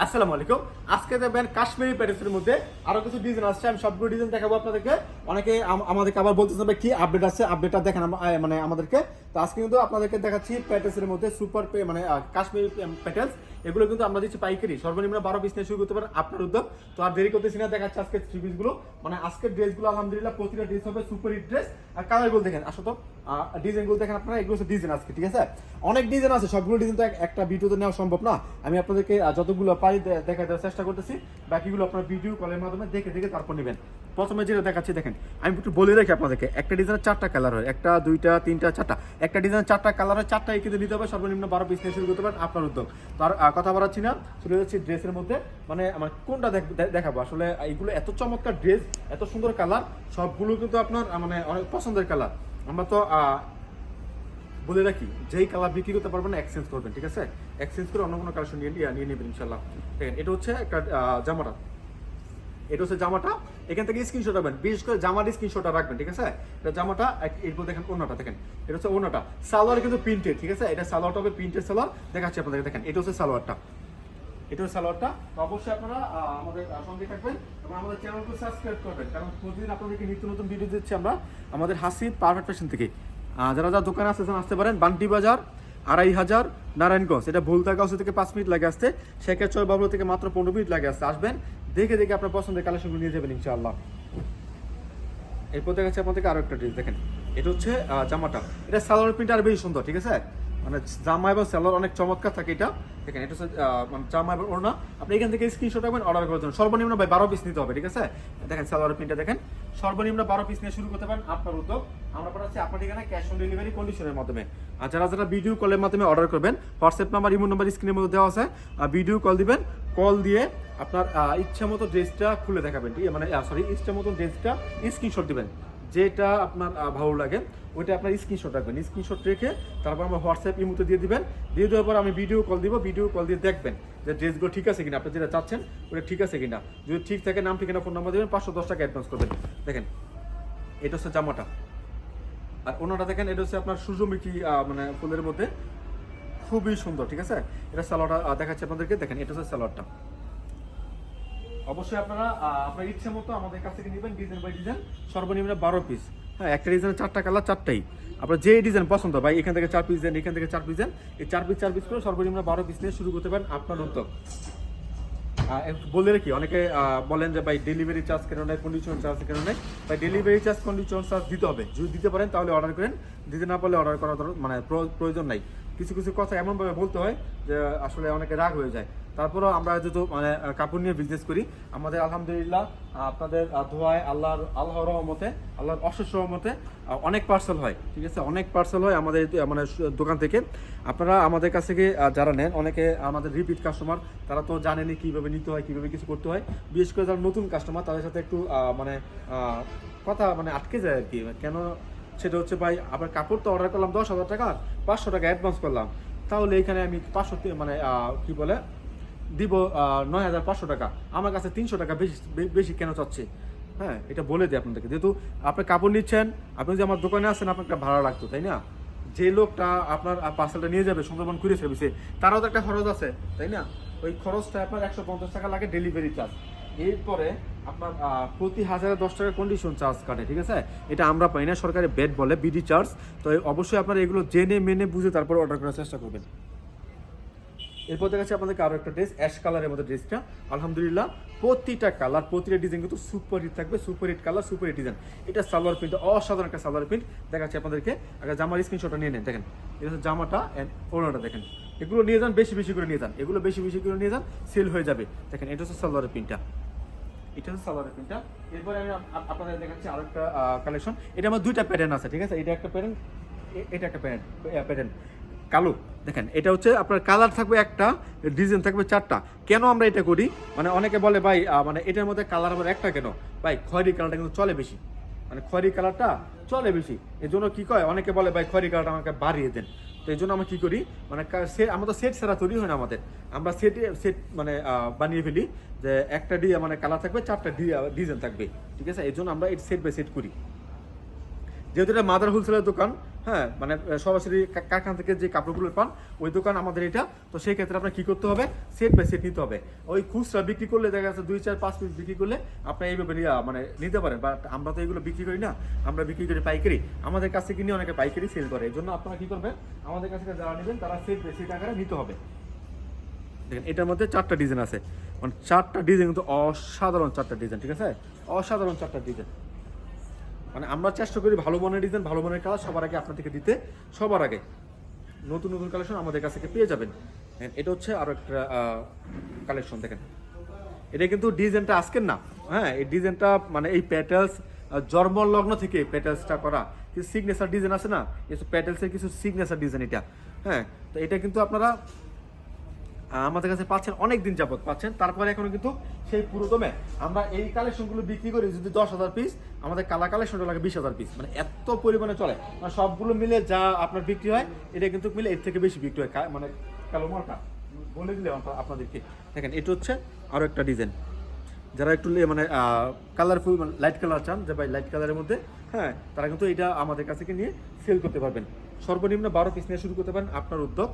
আসসালামু আলাইকুম। আজকে দেখবেন কাশ্মীরি প্যাটেসের মধ্যে আরো কিছু ডিজাইন আসছে। আমি সবগুলো ডিজাইন দেখাবো আপনাদেরকে। অনেকে আমাদেরকে আবার বলতেছে ভাই কি আপডেট আছে, আপডেটটা দেখেন মানে আমাদেরকে। তো আজকে কিন্তু আপনাদেরকে দেখাচ্ছি প্যাটেসের মধ্যে সুপার মানে কাশ্মীরি প্যাটেলস। এগুলো কিন্তু আমরা দিচ্ছি পাইকারি, সর্বনিম্ন 12 পিস নিয়ে শুরু করতে পারেন আপনার উদ্যোগ। তো আর দেরি করতেছি না, দেখাচ্ছি আজকে থ্রি পিসগুলো। মানে আজকের ড্রেসগুলো আলহামদুলিল্লাহ প্রতিটা ড্রেস হবে সুপার হিট ড্রেস। আর কালারগুলো দেখেন, আসো তো ডিজাইনগুলো দেখেন আপনারা। এগুলো হচ্ছে ডিজাইন আজকে, ঠিক আছে? অনেক ডিজাইন আছে, সবগুলো ডিজাইন তো একটা ভিডিওতে নেওয়া সম্ভব না। আমি আপনাদেরকে যতগুলো পারি দেখাতে চেষ্টা করতেছি, বাকিগুলো আপনার ভিডিও কলের মাধ্যমে দেখে দেখে তারপর নেবেন। প্রথমে যেটা দেখাচ্ছি দেখেন, আমি একটু বলে রাখি আপনাদেরকে, একটা ডিজাইনের 4টা কালার হয়, একটা দুইটা তিনটা চারটা। একটা ডিজাইনের 4টা কালার হয়, 4টাই কিন্তু নিতে হবে, সর্বনিম্ন 12 পিস নিয়ে শুরু করতে পারেন আপনার উদ্যোগ। তার কথা বাড়াচ্ছি না, চলে যাচ্ছি ড্রেসের মধ্যে। মানে আমার কোনটা দেখাবো আসলে, এইগুলো এত চমৎকার ড্রেস, এত সুন্দর কালার, সবগুলো কিন্তু আপনার মানে অনেক পছন্দের কালার। আমরা তো বলে রাখি, যেই কালার বিক্রি করতে পারবেন না এক্সচেঞ্জ করবেন, ঠিক আছে? এক্সচেঞ্জ করে অন্য কোনো কালেকশন নিয়ে নেবেন ইনশাল্লাহ। দেখেন এটা হচ্ছে একটা জামাটা, এটা হচ্ছে জামাটা। এখান থেকে স্ক্রিনশট রাখবেন, বিশেষ করে জামার স্ক্রিনশটটা রাখবেন, ঠিক আছে? এটা জামাটা। এরপর দেখেন ওড়নাটা, দেখেন এটা হচ্ছে ওড়নাটা। সালোয়ার কিন্তু প্রিন্টেড, ঠিক আছে? এটা সালোয়ারটা হবে প্রিন্টেড সালোয়ার, দেখাচ্ছি আপনাদের। দেখেন এটা হচ্ছে সালোয়ারটা, এটা হচ্ছে সালোয়ারটা। তো অবশ্যই আপনারা আমাদের সঙ্গে থাকবেন এবং আমাদের চ্যানেলকে সাবস্ক্রাইব করবেন, কারণ প্রতিদিন আপনাদেরকে নিত্য নতুন ভিডিও দিচ্ছি আমরা আমাদের হাসিব পারফেক্ট ফ্যাশন থেকে। যারা যারা দোকানে আসতে পারেন, বান্টি বাজার 2500 নারায়ণগঞ্জ। এটা ভুলতাগাঁও থেকে 5 মিনিট লাগে আসতে, শেখেরচর বাবুল থেকে মাত্র 15 মিনিট লাগে আসতে। আসবেন, দেখে দেখে আপনার পছন্দের কালেকশনগুলো নিয়ে যাবেন ইনশাআল্লাহ। এরপর দেখাচ্ছি আপনাদেরকে আরো একটা ড্রেস, দেখেন এটা হচ্ছে জামাটা। এটা সালোয়ার প্রিন্ট আর বেশি সুন্দর, ঠিক আছে? মানে জামা এবং সালোয়ার অনেক চমৎকার থাকে এটা। দেখেন এটা হচ্ছে মানে জামা এবং ওড়না। আপনি এখান থেকে স্ক্রিনশট রাখবেন অর্ডার করার জন্য। সর্বনিম্ন 12 পিস নিতে হবে, ঠিক আছে? দেখেন সালোয়ার প্রিন্টটা দেখেন, সর্বনিম্ন 12 পিস নিয়ে শুরু করতে পারেন আপনার উদ্যোগ। আমরা পাঠাচ্ছি আপনার ঠিকানা ক্যাশ অন ডেলিভারি কন্ডিশনের মাধ্যমে। আর যারা যারা ভিডিও কলের মাধ্যমে অর্ডার করবেন, হোয়াটসঅ্যাপ নাম্বার, ইমো নাম্বার স্ক্রিনের মধ্যে দেওয়া আছে। ভিডিও কল দিবেন, কল দিয়ে আপনার ইচ্ছা মতো ড্রেসটা খুলে দেখাবেন, ঠিক আছে? মানে সরি, ইচ্ছা মতো ড্রেসটা স্ক্রিনশট দিবেন, যেটা আপনার ভালো লাগে ওইটা আপনার স্ক্রিনশট রাখবেন। স্ক্রিনশট রেখে তারপর আমার হোয়াটসঅ্যাপ ইমোতে দিয়ে দিবেন। দিয়ে দেওয়ার পর আমি ভিডিও কল দিব, ভিডিও কল দিয়ে দেখবেন যে ড্রেসগুলো ঠিক আছে কিনা, আপনি যেটা চাচ্ছেন ওটা ঠিক আছে কিনা। যদি ঠিক থাকে, নাম ঠিকানা ফোন নাম্বার দেবেন, 510 টাকা অ্যাডভান্স করবেন। দেখেন এটা হচ্ছে জামাটা। আর ওনাটা দেখেন, এটা হচ্ছে আপনার সূর্যমুখী মানে ফুলের মধ্যে, খুবই সুন্দর, ঠিক আছে? এটা সালোয়ারটা দেখাচ্ছি আপনাদেরকে। দেখেন এটা হচ্ছে সালোয়ারটা। অবশ্যই আপনারা আপনার ইচ্ছে মতো আমাদের কাছ থেকে নেবেন, ডিজাইন বাই ডিজাইন, সর্বনিম্ন 12 পিস। হ্যাঁ, একটা ডিজাইনের 4টা কালার, 4টাই আপনার যে ডিজাইন পছন্দ ভাই, এখান থেকে 4 পিস দেন, এখান থেকে 4 পিস দেন। এই 4 পিস করে সর্বনিম্ন 12 পিস নিয়ে শুরু করতে পারেন আপনার উদ্যোগ। একটু বলে রাখি, অনেকে বলেন যে ভাই ডেলিভারি চার্জ কেন নেয়, কন্ডিশন চার্জ কেন নেয়। ভাই ডেলিভারি চার্জ কন্ডিশন চার্জ দিতে হবে, যদি দিতে পারেন তাহলে অর্ডার করেন, দিতে না পারলে অর্ডার করার মানে প্রয়োজন নাই। কিছু কিছু কথা এমনভাবে বলতে হয় যে আসলে অনেকে রাগ হয়ে যায়। তারপরেও আমরা যেহেতু মানে কাপড় নিয়ে বিজনেস করি, আমাদের আলহামদুলিল্লাহ আপনাদের দোয়ায়, আল্লাহর রহমতে, আল্লাহর অশেষ রহমতে অনেক পার্সেল হয়, ঠিক আছে? অনেক পার্সেল হয় আমাদের মানে দোকান থেকে। আপনারা আমাদের কাছ থেকে যারা নেন, অনেকে আমাদের রিপিট কাস্টমার, তারা তো জানেনই কীভাবে নিতে হয়, কীভাবে কিছু করতে হয়। বিশেষ করে যারা নতুন কাস্টমার, তাদের সাথে একটু মানে কথা মানে আটকে যায় আর কি। কেন সেটা হচ্ছে, ভাই আবার কাপড় তো অর্ডার করলাম 10,000 টাকার, 500 টাকা অ্যাডভান্স করলাম, তাহলে এখানে আমি 500 মানে কি বলে দিব 9,500 টাকা, আমার কাছে 300 টাকা বেশি বেশি কেন চাচ্ছে? হ্যাঁ, এটা বলে দিই আপনাদেরকে, যেহেতু আপনি কাপড় নিচ্ছেন, আপনি যে আমার দোকানে আসেন, আপনার একটা ভাড়া লাগতো, তাই না? যে লোকটা আপনার পার্সেলটা নিয়ে যাবে সুন্দরবন কুরিয়ার সার্ভিসে, তারও তো একটা খরচ আছে, তাই না? ওই খরচটা আপনার 150 টাকা লাগে ডেলিভারি চার্জ। এরপরে আপনার প্রতি 1010 টাকা কন্ডিশন চার্জ কাটে, ঠিক আছে? এটা আমরা পাই না, সরকারি বেড বলে বিডি চার্জ। তো অবশ্যই আপনারা এগুলো জেনে মেনে বুঝে তারপর অর্ডার করার চেষ্টা করবেন। এরপর দেখাচ্ছি আপনাদেরকে আরো একটা ড্রেস, অ্যাশ কালারের মধ্যে ড্রেসটা। আলহামদুলিল্লাহ প্রতিটা কালার, প্রতিটা ডিজাইন কিন্তু সুপার হিট থাকবে, super hit colour, super hit design. এটা সালোয়ার প্রিন্ট, অসাধারণ একটা সালোয়ার প্রিন্ট দেখাচ্ছি আপনাদেরকে। আগে জামার স্ক্রিনশটটা নিয়ে নেন, দেখেন এটা হচ্ছে জামাটা অ্যান্ড ওড়নাটা। দেখেন এগুলো নিয়ে যান, বেশি বেশি করে নিয়ে যান, এগুলো বেশি বেশি করে নিয়ে যান, সেল হয়ে যাবে। দেখেন এটা হচ্ছে সালোয়ারের প্রিন্টটা, এটা হচ্ছে সালোয়ারের প্রিন্টটা। এরপরে আমি আপনাদের দেখাচ্ছি আরো একটা কালেকশন। এটা আমার 2টা প্যাটার্ন আছে, ঠিক আছে? এটা একটা প্যাটার্ন, এটা একটা প্যাটার্ন কালো। দেখেন এটা হচ্ছে আপনার কালার থাকবে একটা, ডিজাইন থাকবে 4টা। কেন আমরা এটা করি, মানে অনেকে বলে ভাই মানে এটার মধ্যে কালার আবার একটা কেন? ভাই খয়েরি কালারটা কিন্তু চলে বেশি, মানে খয়েরি কালারটা চলে বেশি। এই জন্য কী কয়, অনেকে বলে ভাই খয়েরি কালারটা আমাকে বাড়িয়ে দেন। তো এই জন্য আমরা কী করি, মানে আমরা তো সেট ছাড়া তৈরি হয় না আমাদের, আমরা সেট মানে বানিয়ে ফেলি, যে একটা মানে কালার থাকবে, 4টা ডিজাইন থাকবে, ঠিক আছে? এই জন্য আমরা সেট বাই সেট করি। যেহেতু এটা মাদার হোলসেলের দোকান, হ্যাঁ মানে সরাসরি কারখানা থেকে যে কাপড়গুলো পান ওই দোকান আমাদের এটা। তো সেই ক্ষেত্রে আপনার কি করতে হবে, সেট বাই সেট নিতে হবে। ওই খুচরা বিক্রি করলে দেখা যাচ্ছে 2, 4, 5 পিস বিক্রি করলে আপনার এইভাবে মানে নিতে পারেন, বাট আমরা তো এগুলো বিক্রি করি না, আমরা বিক্রি করি পাইকারি। আমাদের কাছে কিনে অনেকে পাইকারি সেল করে, এই জন্য আপনারা কি করবেন, আমাদের কাছে যারা নেবেন তারা সেট বাই সেট আকারে নিতে হবে। দেখেন এটার মধ্যে 4টা ডিজাইন আছে, মানে 4টা ডিজাইন কিন্তু অসাধারণ 4টা ডিজাইন, ঠিক আছে, অসাধারণ 4টা ডিজাইন। মানে আমরা চেষ্টা করি ভালো মানের ডিজাইন, ভালো মানের কালার সবার আগে আপনাদেরকে দিতে। সবার আগে নতুন নতুন কালেকশন আমাদের কাছ থেকে পেয়ে যাবেন। এটা হচ্ছে আরো একটা কালেকশন। দেখেন এটা কিন্তু ডিজাইনটা আজকের না, হ্যাঁ এই ডিজাইনটা মানে এই প্যাটেলস জন্ম লগ্ন থেকে প্যাটেলসটা করা কিছু সিগনেচার ডিজাইন আছে না, এই প্যাটেলসের কিছু সিগনেচার ডিজাইন এটা। হ্যাঁ তো এটা কিন্তু আপনারা আমাদের কাছে পাচ্ছেন, অনেক দিন যাবত পাচ্ছেন। তারপরে এখন কিন্তু সেই পুরোদমে আমরা এই কালেকশনগুলো বিক্রি করি যদি 10,000 পিস, আমাদের কালা কালেকশনটা লাগে 20,000 পিস, মানে এত পরিমাণে চলে। মানে সবগুলো মিলে যা আপনার বিক্রি হয় এটা কিন্তু মিলে এর থেকে বেশি বিক্রি হয়, মানে কালো মালটা বলে দিলে আপনাদেরকে। দেখেন এটা হচ্ছে আরো একটা ডিজাইন, যারা একটু মানে কালারফুল মানে লাইট কালার চান, যে ভাই লাইট কালারের মধ্যে, হ্যাঁ তারা কিন্তু এটা আমাদের কাছে নিয়ে সেল করতে পারবেন। সর্বনিম্ন 12 পিস নিয়ে শুরু করতে পারেন, আপনার উদ্যোগ।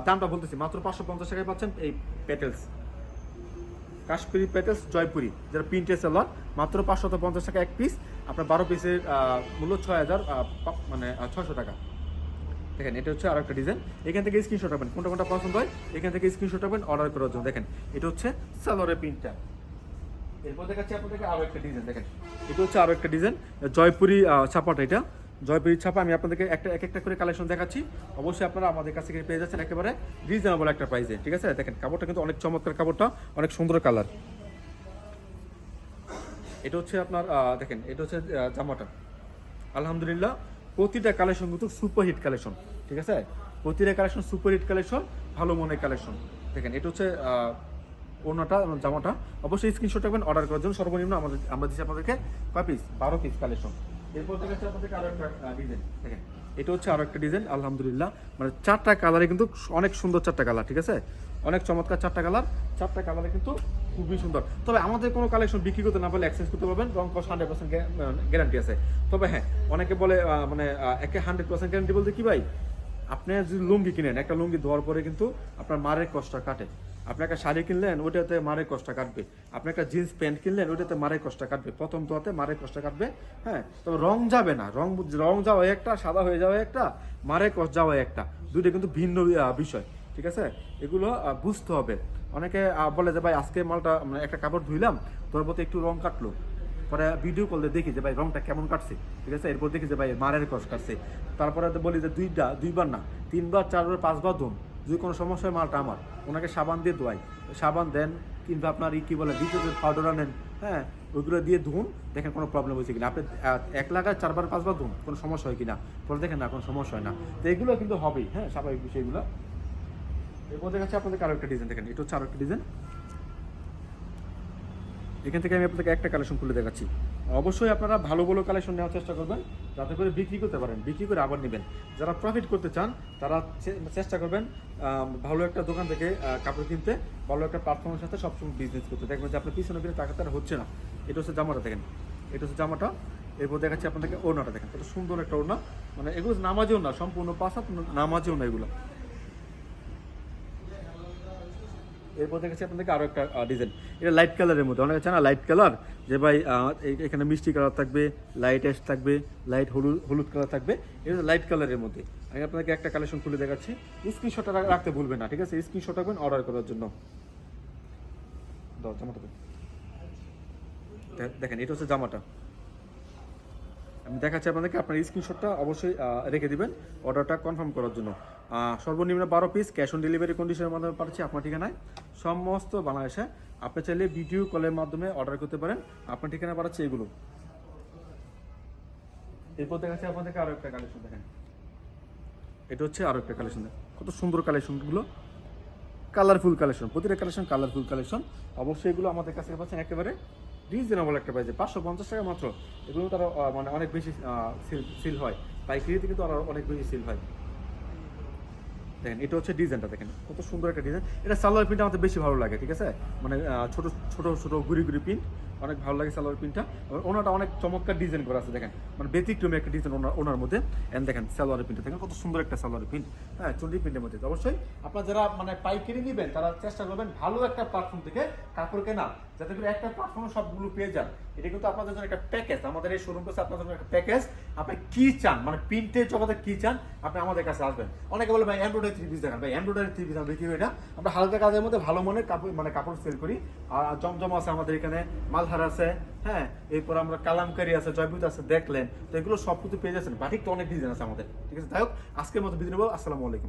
দামটা বলতেছি মাত্র 550 টাকায় পাচ্ছেন এই প্যাটেলস, কাশ্মীরি প্যাটেলস জয়পুরি, যারা প্রিন্টেড সেলার, মাত্র 550 টাকা এক পিস। আপনার 12 পিসের মূল্য 6,000 মানে 600 টাকা। দেখেন এটা হচ্ছে আরো একটা ডিজাইন, এখান থেকে স্ক্রিনশট পাবেন, কোনটা কোনটা পছন্দ হয় এখান থেকে স্ক্রিনশট পাবেন অর্ডার করার জন্য। দেখেন এটা হচ্ছে সালোয়ারের প্রিন্টটা। এরপর দেখাচ্ছি আপনাদেরকে আরো একটা ডিজাইন। দেখেন এটা হচ্ছে আরো একটা ডিজাইন, জয়পুরি ছাপাটা, এটা জয়পুরি ছাপা। আমি আপনাদেরকে এক একটা করে কালেকশন দেখাচ্ছি, অবশ্যই আপনারা আমাদের কাছ থেকে পেয়ে যাচ্ছেন একেবারে রিজনেবল একটা প্রাইসে, ঠিক আছে। দেখেন কাপড়টা কিন্তু অনেক চমৎকার, কাপড়টা অনেক সুন্দর কালার। এটা হচ্ছে আপনার দেখেন এটা হচ্ছে জামাটা, আলহামদুলিল্লাহ প্রতিটা কালেকশন কিন্তু সুপারহিট কালেকশন, ঠিক আছে, প্রতিটা কালেকশন সুপারহিট কালেকশন, ভালো মনের কালেকশন। দেখেন এটা হচ্ছে ওড়নাটা, জামাটা। অবশ্যই স্ক্রিনশট রাখবেন অর্ডার করার জন্য। সর্বনিম্ন আমরা দিচ্ছি আপনাদেরকে কয় পিস, 12 পিস কালেকশন। এরপর দেখাচ্ছি আপনাদেরকে আরো একটা ডিজাইন। দেখেন এটা হচ্ছে আরো একটা ডিজাইন, আলহামদুলিল্লাহ মানে 4টা কালারে কিন্তু অনেক সুন্দর 4টা কালার, ঠিক আছে, অনেক চমৎকার 4টা কালার। 4টা কালারে কিন্তু খুবই সুন্দর। তবে আমাদের কোনো কালেকশন বিক্রি করতে না পারলে এক্সচেঞ্জ করতে পারবেন, রং কস 100% গ্যারান্টি আছে। তবে হ্যাঁ অনেকে বলে মানে একে 100% গ্যারান্টি বলতে কি ভাই, আপনি যদি লুঙ্গি কিনেন, একটা লুঙ্গি ধোয়ার পরে কিন্তু আপনার মারের কষ্টটা কাটে। আপনি একটা শাড়ি কিনলেন, ওইটাতে মারের কষ্টটা কাটবে। আপনি একটা জিন্স প্যান্ট কিনলেন, ওইটাতে মারের কষ্টটা কাটবে, প্রথম তোয়াতে মারের কষ্টটা কাটবে। হ্যাঁ তবে রং যাবে না, রং যাওয়া একটা, সাদা হয়ে যাওয়া একটা, মারের কষ্ট যাওয়া একটা, দুইটা কিন্তু ভিন্ন বিষয়, ঠিক আছে। এগুলো বুঝতে হবে। অনেকে বলে যে ভাই আজকে মালটা মানে একটা কাপড় ধুইলাম, তোর মতো একটু রং কাটলো, পরে ভিডিও করলে দেখি যে ভাই রংটা কেমন কাটছে, ঠিক আছে, এরপর দেখি যে ভাই মারের কষ্ট কাটছে। তারপরে বলি যে দুইবার না 3বার 4বার 5বার ধুন, যদি কোনো সমস্যা হয় মালটা আমার, ওনাকে সাবান দিয়ে ধোয়াই, সাবান দেন কিংবা আপনার কি বলে ডিটারজেন্ট পাউডার আনেন, হ্যাঁ ওইগুলো দিয়ে ধুন, দেখেন কোনো প্রবলেম হয়েছে কিনা। আপনি 1 লাগায় 4বার 5বার ধুন, কোনো সমস্যা হয় কিনা, পরে দেখেন না কোনো সমস্যা হয় না। তো এগুলো কিন্তু হবেই, হ্যাঁ স্বাভাবিক বিষয়গুলো। এরপর দেখাচ্ছি আপনাদেরকে আরো একটা ডিজাইন। দেখেন এটা হচ্ছে আরো একটা ডিজাইন, এখান থেকে আমি আপনাদেরকে একটা কালেকশন খুলে দেখাচ্ছি। অবশ্যই আপনারা ভালো ভালো কালেকশন নেওয়ার চেষ্টা করবেন, যাতে করে বিক্রি করতে পারেন, বিক্রি করে আবার নেবেন। যারা প্রফিট করতে চান তারা চেষ্টা করবেন ভালো একটা দোকান থেকে কাপড় কিনতে, ভালো একটা প্ল্যাটফর্মের সাথে সবসময় বিজনেস করতে। দেখবেন যে আপনার পিছনে ফিরে টাকা তার হচ্ছে না। এটা হচ্ছে জামাটা, দেখেন এটা হচ্ছে জামাটা। এরপর দেখাচ্ছি আপনাদেরকে ওড়নাটা। দেখেন কত সুন্দর একটা ওড়না, মানে এগুলো নামাজেও না, সম্পূর্ণ পাঁচাত নামাজেও না এগুলো। এরপর দেখেছি আপনাদেরকে আরো একটা ডিজাইন, এটা লাইট কালারের মধ্যে। অনেকে চায় না লাইট কালার, যে ভাই এখানে মিষ্টি কালার থাকবে, লাইট অ্যাশ থাকবে, লাইট হলুদ কালার থাকবে, এটা লাইট কালারের মধ্যে। আমি আপনাকে একটা কালেকশন খুলে দেখাচ্ছি, স্ক্রিনশট রাখতে ভুলবেন না, ঠিক আছে, স্ক্রিনশট রাখবেন অর্ডার করার জন্য। জামাটা দেখেন এটা হচ্ছে জামাটা, আমি দেখাচ্ছি আপনাদেরকে, আপনার স্ক্রিনশটটা অবশ্যই রেখে দিবেন অর্ডারটা কনফার্ম করার জন্য। সর্বনিম্ন 12 পিস, ক্যাশ অন ডেলিভারি কন্ডিশনের মাধ্যমে পাচ্ছি আপনার ঠিকানায় সমস্ত বাংলাদেশে। আপনি চাইলে ভিডিও কলের মাধ্যমে অর্ডার করতে পারেন, আপনার ঠিকানা পাঠাচ্ছে এগুলো। এরপর দেখাচ্ছি আপনাদেরকে আরো একটা কালেকশন। দেখেন এটা হচ্ছে আরো একটা কালেকশন, কত সুন্দর কালেকশনগুলো, কালারফুল কালেকশন, প্রতিটা কালেকশন কালারফুল কালেকশন। অবশ্যই এগুলো আমাদের কাছে পাচ্ছেন একেবারে রিজনেবল একটা প্রাইসে, 550 টাকা মাত্র। এগুলো তারা মানে অনেক বেশি সেল হয়, পাইকারিতে কিন্তু আরো অনেক বেশি সেল হয়। দেখেন এটা হচ্ছে ডিজাইনটা, দেখেন কত সুন্দর একটা ডিজাইন। এটা সালোয়ার প্রিন্ট আমাদের বেশি ভালো লাগে, ঠিক আছে, মানে ছোট ছোট ছোট গুড়ি গুড়ি প্রিন্ট, অনেক ভালো লাগে সালোয়ার প্রিন্টটা। এবং ওনাটা অনেক চমৎকার ডিজাইন করা আছে দেখেন, মানে ব্যতিক্রমী একটা ডিজাইন ওনার মধ্যে। এন্ড দেখেন সালোয়ার প্রিন্টটা দেখেন কত সুন্দর একটা সালোয়ার প্রিন্ট, হ্যাঁ চুন্ডি প্রিন্টের মধ্যে। তো অবশ্যই আপনারা যারা মানে পাইকারি নেবেন তারা চেষ্টা করবেন ভালো একটা প্ল্যাটফর্ম থেকে কাপড় কেনা, যাতে করে একটা প্ল্যাটফর্মে সবগুলো পেয়ে যান। এটা কিন্তু আপনাদের জন্য একটা প্যাকেজ, আমাদের এই শোরুম কাছে আপনাদের জন্য একটা প্যাকেজ। আপনি কি চান, মানে প্রিন্টের জগতে কি চান, আপনি আমাদের কাছে আসবেন। অনেকে বলে ভাই এমব্রয়ডারি থ্রি পিস দেখান, ভাই এমব্রয়ডারি থ্রি পিস আমরা বিক্রি করি না, আমরা হালকা কাজের মধ্যে ভালো মনের কাপড় মানে কাপড় সেল করি। আর জমজম আছে আমাদের এখানে, মালহার আছে, হ্যাঁ এরপর আমরা কালামকারি আছে, জয়পুত আছে, দেখলেন তো এগুলো সব কিছু পেয়ে যাচ্ছেন। বাটিক তো অনেক ডিজাইন আছে আমাদের, ঠিক আছে। যাই হোক আজকের মতো বিদায় নেবো, আসসালামু আলাইকুম।